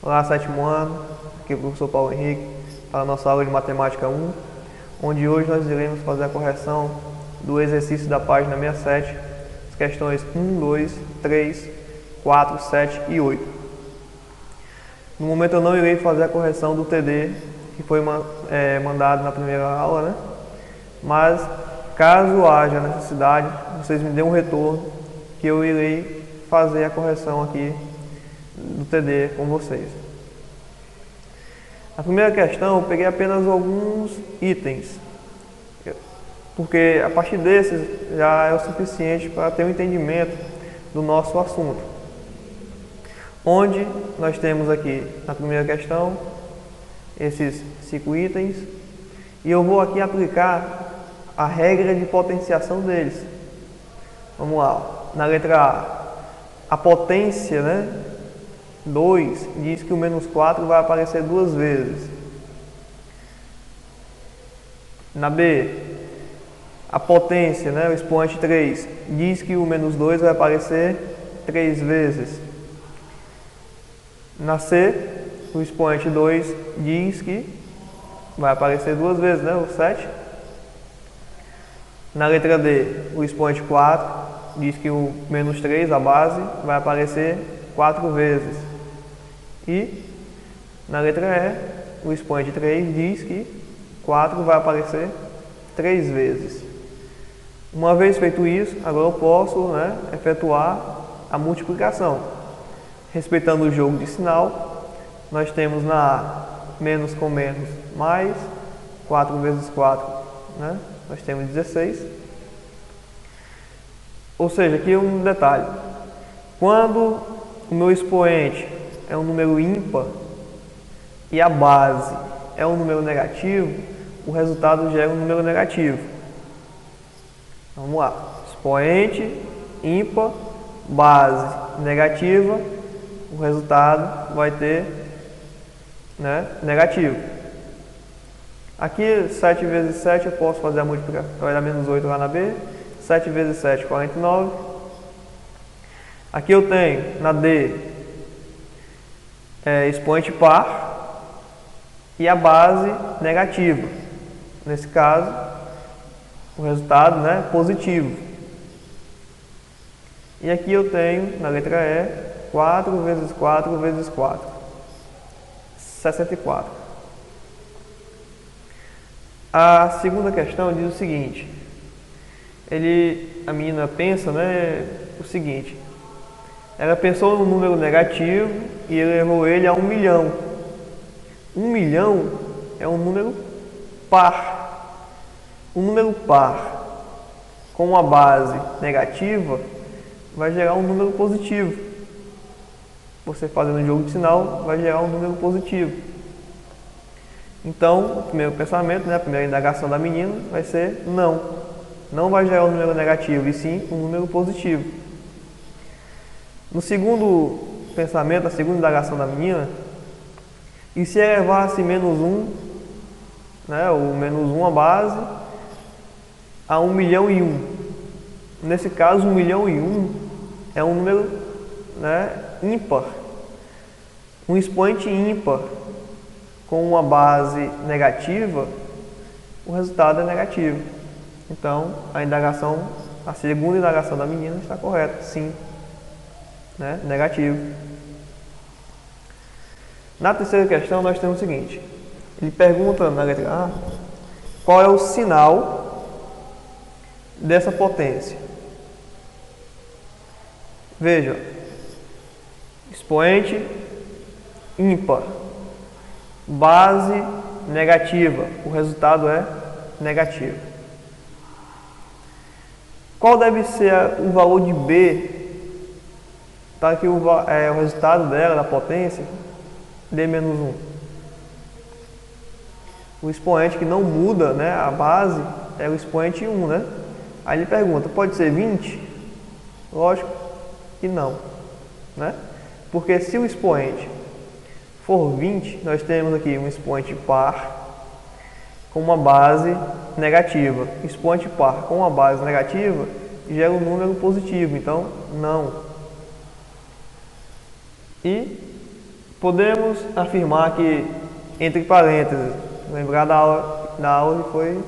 Olá, sétimo ano, aqui é o professor Paulo Henrique, para a nossa aula de Matemática 1, onde hoje nós iremos fazer a correção do exercício da página 67, as questões 1, 2, 3, 4, 7 e 8. No momento eu não irei fazer a correção do TD, que foi mandado na primeira aula, né? Mas, caso haja necessidade, vocês me dêem um retorno, que eu irei fazer a correção aqui do TD com vocês. A primeira questão eu peguei apenas alguns itens, porque a partir desses já é o suficiente para ter um entendimento do nosso assunto. Onde nós temos aqui na primeira questão esses 5 itens e eu vou aqui aplicar a regra de potenciação deles. Vamos lá, na letra a potência, né? 2 diz que o menos 4 vai aparecer 2 vezes. Na B, a potência, né, o expoente 3, diz que o menos 2 vai aparecer 3 vezes. Na C, o expoente 2 diz que vai aparecer 2 vezes, né, o 7. Na letra D, o expoente 4 diz que o menos 3, a base, vai aparecer 4 vezes. E na letra E, o expoente 3 diz que 4 vai aparecer 3 vezes. Uma vez feito isso, agora eu posso, né, efetuar a multiplicação. Respeitando o jogo de sinal, nós temos na A menos com menos mais, 4 vezes 4, né, nós temos 16. Ou seja, aqui um detalhe. Quando o meu expoente é um número ímpar e a base é um número negativo, o resultado gera um número negativo. Vamos lá. Expoente ímpar, base negativa, o resultado vai ter, né, negativo. Aqui 7 vezes 7 eu posso fazer a multiplicação, vai dar menos 8 lá na B. 7 vezes 7, 49. Aqui eu tenho na D expoente par e a base negativa. Nesse caso, o resultado, né, positivo. E aqui eu tenho, na letra E, 4 vezes 4 vezes 4. 64. A segunda questão diz o seguinte. A menina pensa, né, o seguinte. Ela pensou no número negativo e elevou ele a 1 milhão. 1 milhão é um número par. Um número par com uma base negativa vai gerar um número positivo. Você fazendo um jogo de sinal vai gerar um número positivo. Então, o primeiro pensamento, né, a primeira indagação da menina vai ser não. Não vai gerar um número negativo, e sim um número positivo. No segundo pensamento, a segunda indagação da menina, e se elevasse menos 1, né, o menos 1 a base, a 1 milhão e 1. Nesse caso, 1 milhão e 1 é um número, né, ímpar. Um expoente ímpar com uma base negativa, o resultado é negativo. Então, a segunda indagação da menina está correta, sim. Né? Negativo. Na terceira questão nós temos o seguinte. Ele pergunta na letra A qual é o sinal dessa potência. Veja, expoente ímpar, base negativa, o resultado é negativo. Qual deve ser o valor de B para que o resultado dela, da potência, dê menos 1? O expoente que não muda, né, a base é o expoente 1, né? Aí ele pergunta, pode ser 20? Lógico que não, né? Porque se o expoente for 20, nós temos aqui um expoente par com uma base negativa. Expoente par com uma base negativa gera um número positivo, então não. E Podemos afirmar que, entre parênteses, lembrar da aula que foi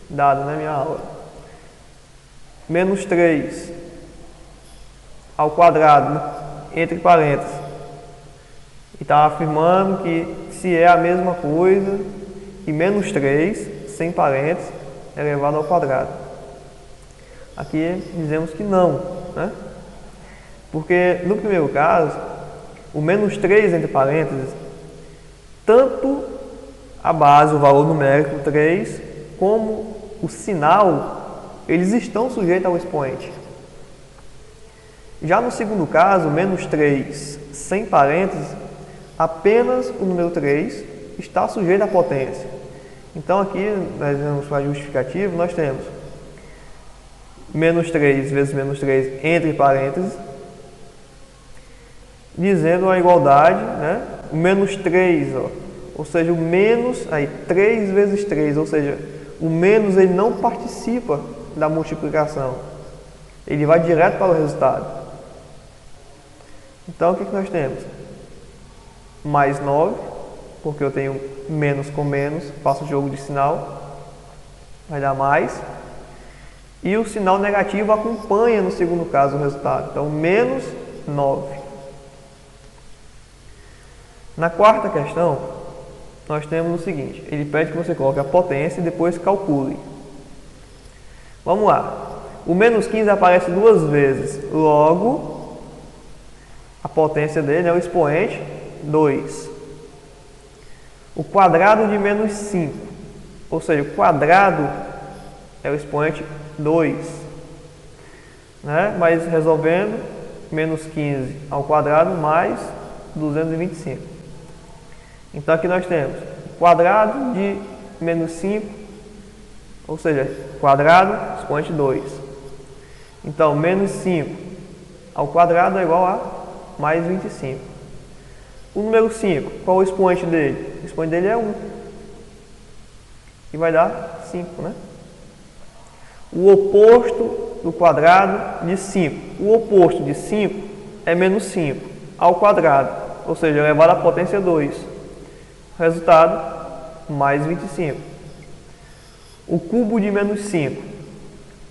dada na minha aula, menos 3 ao quadrado, entre parênteses, e está afirmando que se é a mesma coisa que menos 3, sem parênteses, elevado ao quadrado. Aqui dizemos que não, né? Porque no primeiro caso, o menos 3 entre parênteses, tanto a base, o valor numérico 3, como o sinal, eles estão sujeitos ao expoente. Já no segundo caso, menos 3 sem parênteses, apenas o número 3 está sujeito à potência. Então aqui, nós vamos para a justificativa, nós temos menos 3 vezes menos 3 entre parênteses, dizendo a igualdade, né? O menos 3, ó, ou seja, o menos, aí 3 vezes 3, ou seja, o menos ele não participa da multiplicação, ele vai direto para o resultado. Então o que nós temos? Mais 9, porque eu tenho menos com menos, faço o jogo de sinal, vai dar mais. E o sinal negativo acompanha no segundo caso o resultado, então menos 9. Na quarta questão, nós temos o seguinte, ele pede que você coloque a potência e depois calcule. Vamos lá, o menos 15 aparece duas vezes, logo, a potência dele é o expoente 2. O quadrado de menos 5, ou seja, o quadrado é o expoente 2, né? Mas resolvendo, menos 15 ao quadrado mais 225. Então aqui nós temos quadrado de menos 5, ou seja, quadrado, expoente 2. Então, menos 5 ao quadrado é igual a mais 25. O número 5, qual é o expoente dele? O expoente dele é 1. E vai dar 5, né? O oposto do quadrado de 5. O oposto de 5 é menos 5 ao quadrado, ou seja, elevado à potência 2. Resultado, mais 25. O cubo de menos 5.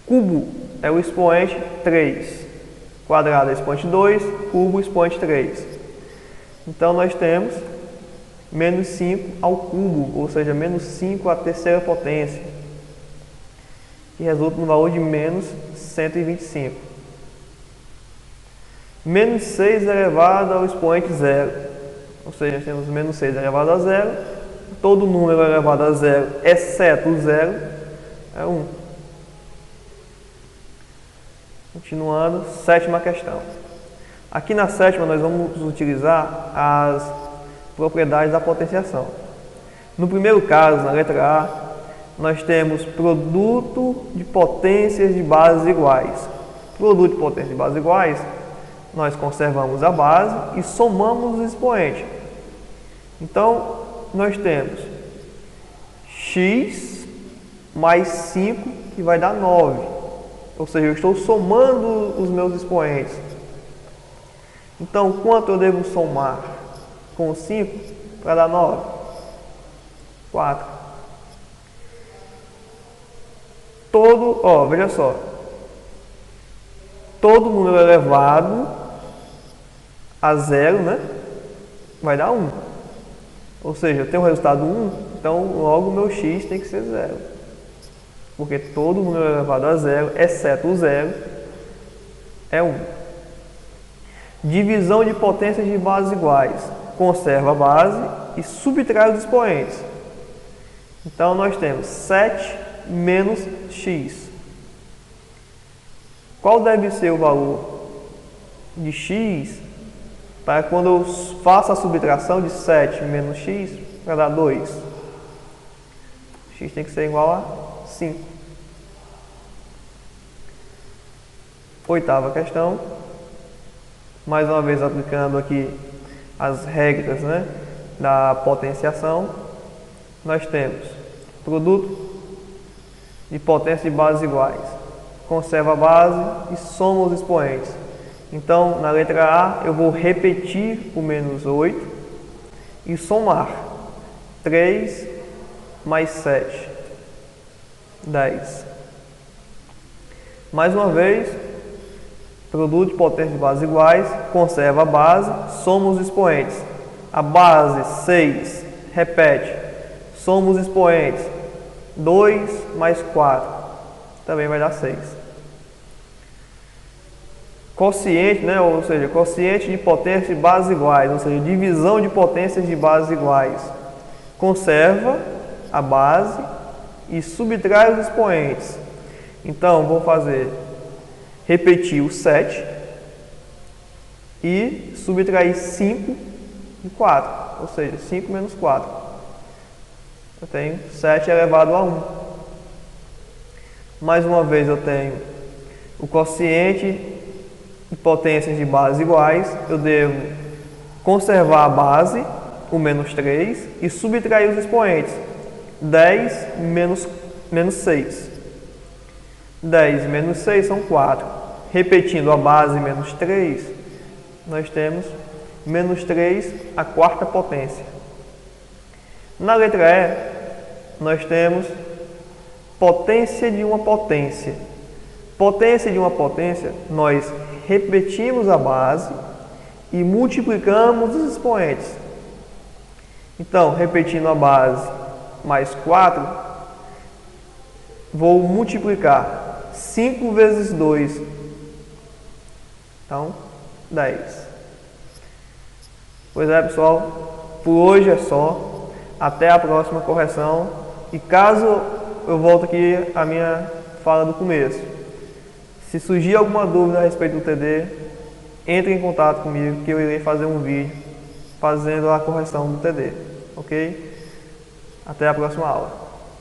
Cubo é o expoente 3. Quadrado é expoente 2, cubo expoente 3. Então nós temos menos 5 ao cubo, ou seja, menos 5 à terceira potência, que resulta no valor de menos 125. Menos 6 elevado ao expoente 0. Ou seja, nós temos menos 6 elevado a 0, todo número elevado a 0, exceto o 0, é 1. Continuando, sétima questão. Aqui na sétima nós vamos utilizar as propriedades da potenciação. No primeiro caso, na letra A, nós temos produto de potências de bases iguais. Produto de potências de bases iguais, nós conservamos a base e somamos os expoentes. Então, nós temos x mais 5, que vai dar 9. Ou seja, eu estou somando os meus expoentes. Então, quanto eu devo somar com 5 para dar 9? 4. Veja só. Todo número elevado a 0, né, vai dar 1. Ou seja, eu tenho o resultado 1, então logo o meu x tem que ser 0. Porque todo número elevado a 0, exceto o 0, é 1. Divisão de potências de bases iguais. Conserva a base e subtrai os expoentes. Então nós temos 7 menos x. Qual deve ser o valor de x para quando eu faço a subtração de 7 menos x para dar 2? X tem que ser igual a 5. Oitava questão. Mais uma vez aplicando aqui as regras, né, da potenciação. Nós temos produto de potência de bases iguais. Conserva a base e soma os expoentes. Então, na letra A, eu vou repetir o menos 8 e somar. 3 mais 7, 10. Mais uma vez, produto de potências de bases iguais, conserva a base, soma os expoentes. A base 6, repete, soma os expoentes. 2 mais 4, também vai dar 6. Quociente, né, ou seja, quociente de potências de bases iguais, ou seja, divisão de potências de bases iguais. Conserva a base e subtrai os expoentes. Então, vou repetir o 7 e subtrair 5 e 4, ou seja, 5 menos 4. Eu tenho 7 elevado a 1. Mais uma vez eu tenho o quociente de potências de bases iguais. Eu devo conservar a base, o menos 3, e subtrair os expoentes. 10 menos 6. 10 menos 6 são 4. Repetindo a base menos 3, nós temos menos 3 a quarta potência. Na letra E, nós temos potência de uma potência. Potência de uma potência, nós repetimos a base e multiplicamos os expoentes. Então, repetindo a base mais 4, vou multiplicar 5 vezes 2. Então, 10. Pois é, pessoal, por hoje é só. Até a próxima correção. E caso eu volte aqui à minha fala do começo, se surgir alguma dúvida a respeito do TD, entre em contato comigo que eu irei fazer um vídeo fazendo a correção do TD. Ok? Até a próxima aula.